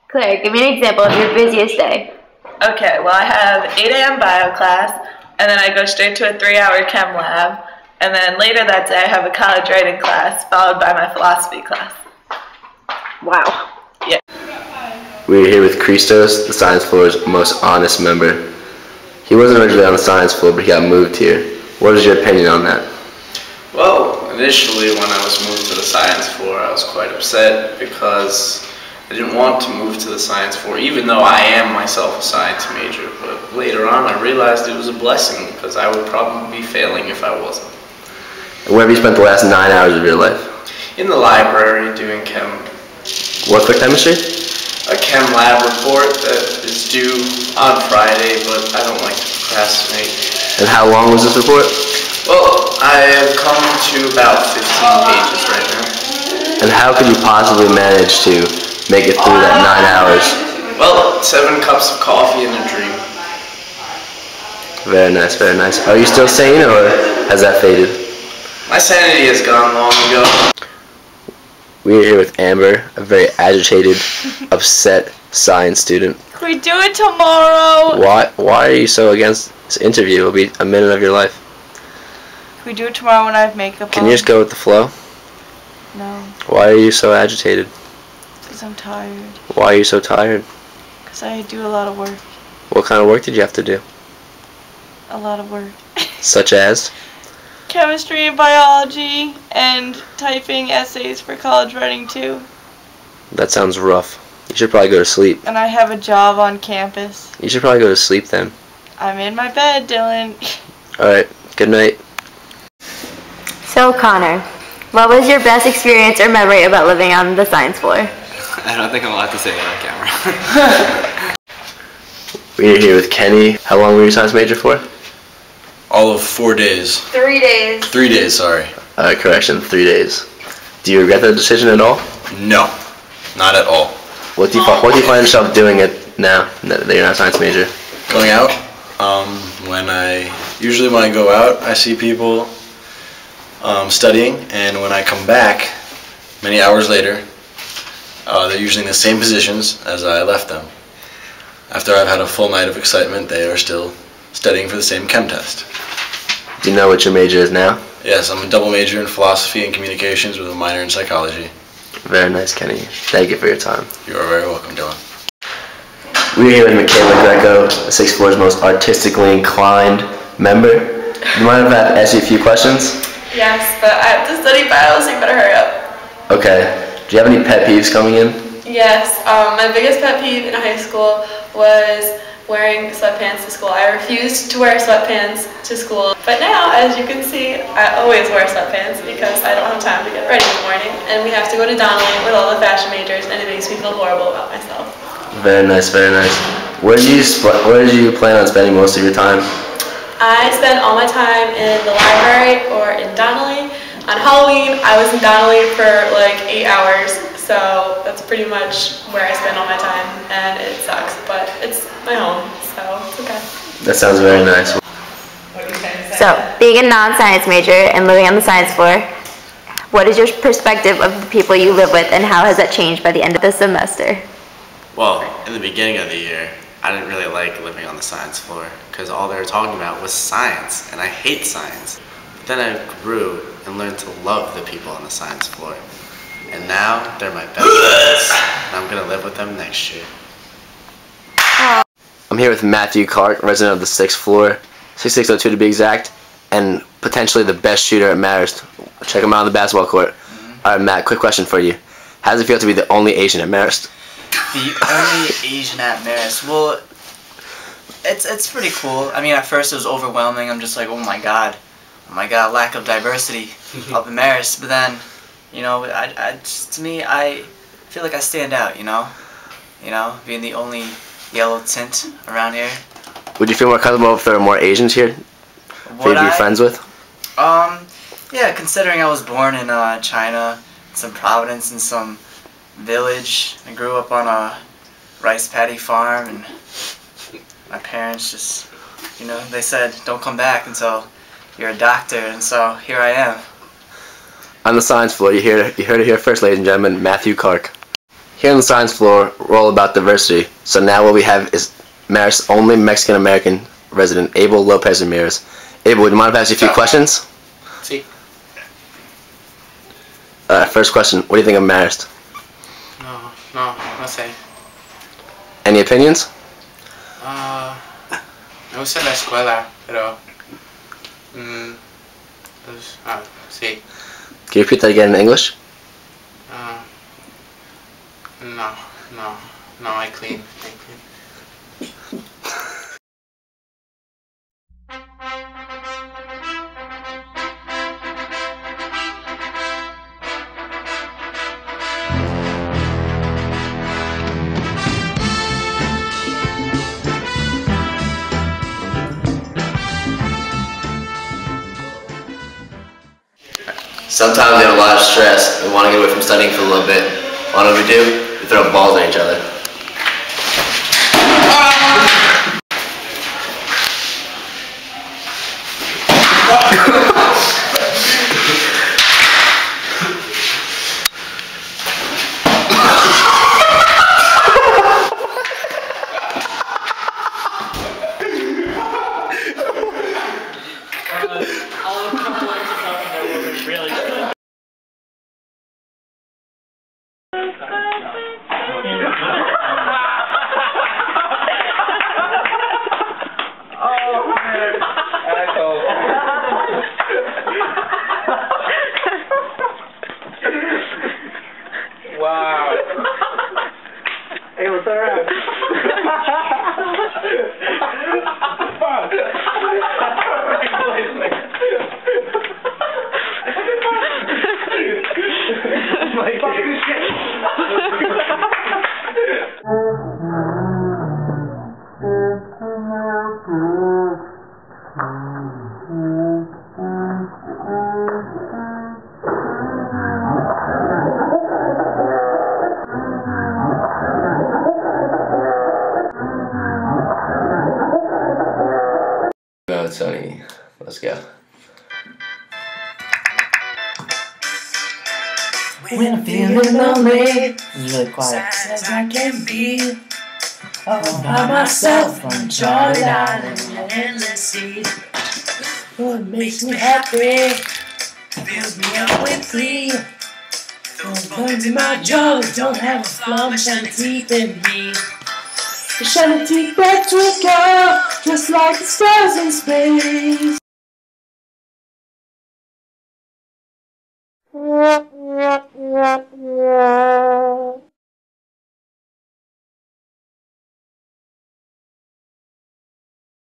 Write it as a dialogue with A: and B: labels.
A: Claire, give me an example of your busiest day.
B: Okay, well I have 8 a.m. bio class, and then I go straight to a 3-hour chem lab, and then later that day I have a college writing class, followed by my philosophy class.
A: Wow.
B: Yeah.
C: We are here with Christos, the science floor's most honest member. He wasn't originally on the science floor, but he got moved here. What is your opinion on that?
D: Well, initially when I was moved to the science floor, I was quite upset because I didn't want to move to the science floor, even though I am myself a science major. But later on, I realized it was a blessing because I would probably be failing if I wasn't.
C: And where have you spent the last 9 hours of your life?
D: In the library doing chem.
C: What for chemistry?
D: A chem lab report that is due on Friday, but I don't like to procrastinate.
C: And how long was this report?
D: Well, I have come to about 15 pages right now.
C: And how could you possibly manage to make it through that 9 hours?
D: Well, 7 cups of coffee and a dream.
C: Very nice, very nice. Are you still sane, or has that faded?
D: My sanity has gone long ago.
C: We are here with Amber, a very agitated, upset science student.
B: Can we do it tomorrow?
C: Why are you so against this interview? It'll be a minute of your life.
B: Can we do it tomorrow when I have makeup
C: Can
B: on?
C: you just go with the flow?
B: No,
C: Why are you so agitated?
B: because I'm tired.
C: Why are you so tired?
B: Because I do a lot of work.
C: What kind of work did you have to do?
B: A lot of work.
C: Such as?
B: Chemistry and biology and typing essays for college writing too.
C: That sounds rough. You should probably go to sleep.
B: And I have a job on campus.
C: You should probably go to sleep then.
B: I'm in my bed, Dylan.
C: Alright, good night.
A: So, Connor, what was your best experience or memory about living on the science floor?
E: I don't think I'm allowed to say that on camera.
C: We are here with Kenny. How long were you a science major for?
F: All of 4 days.
A: 3 days.
F: 3 days, sorry.
C: Correction, 3 days. Do you regret that decision at all?
F: No, not at all.
C: What do you find yourself doing now that you're not a science major?
F: Going out, usually when I go out, I see people studying, and when I come back, many hours later, they're usually in the same positions as I left them. After I've had a full night of excitement, they are still studying for the same chem test.
C: Do you know what your major is now?
F: Yes, I'm a double major in philosophy and communications with a minor in psychology.
C: Very nice, Kenny. Thank you for your time.
F: You are very welcome, Dylan.
C: We're here with Michaela Greco, the 6th floor's most artistically inclined member. Do you mind if I ask you a few questions?
B: Yes, but I have to study bio, so you better hurry up.
C: Okay. Do you have any pet peeves coming in?
B: Yes, my biggest pet peeve in high school was wearing sweatpants to school. I refused to wear sweatpants to school, but now, as you can see, I always wear sweatpants because I don't have time to get ready in the morning, and we have to go to Donnelly with all the fashion majors, and it makes me feel horrible about myself.
C: Very nice, very nice. Where did you plan on spending most of your time?
B: I spend all my time in the library or in Donnelly. On Halloween, I was in Donnelly for like 8 hours, so that's pretty much where I spend all my time, and it sucks, but it's my home, so it's okay.
C: That sounds very nice.
A: So, being a non-science major and living on the science floor, what is your perspective of the people you live with, and how has that changed by the end of the semester?
E: Well, in the beginning of the year, I didn't really like living on the science floor because all they were talking about was science, and I hate science. But then I grew and learned to love the people on the science floor. And now they're my best friends, and I'm going to live with them next year.
C: I'm here with Matthew Clark, resident of the 6th floor, 6602 to be exact, and potentially the best shooter at Marist. Check him out on the basketball court. Alright, Matt, quick question for you. How does it feel to be the only Asian at Marist?
G: The only Asian at Marist? Well, it's pretty cool. I mean, at first it was overwhelming. I'm just like, oh my god, lack of diversity up in Marist. But then, you know, to me, I feel like I stand out. You know, being the only yellow tint around here.
C: Would you feel more comfortable if there were more Asians here for you to be friends with?
G: Yeah, considering I was born in China, some Providence, in some village. I grew up on a rice paddy farm, and my parents just, you know, they said, don't come back until you're a doctor, and so here I am.
C: On the science floor, you heard it here first, ladies and gentlemen, Matthew Clark. Here on the science floor, we're all about diversity. So now what we have is Marist's only Mexican-American resident, Abel Lopez Ramirez. Abel, would you mind if I ask you a few questions?
E: See.
C: First question, what do you think of Marist?
E: No sé.
C: Any opinions?
E: Me gusta la escuela, pero... sí.
C: Can you repeat that again in English?
E: No, I clean.
C: Sometimes we have a lot of stress. We want to get away from studying for a little bit. What do? We throw balls at each other.
H: Wow. Hey, what's that?
C: No, Tony, let's go.
I: When I'm feeling lonely, it's really quiet. As I can be, all by myself on a charted island in an endless sea. What makes me happy, fills me up with glee. Those bones in my jaw don't have a flaw, shining teeth in me. The shining teeth that twinkle, just like the stars in space.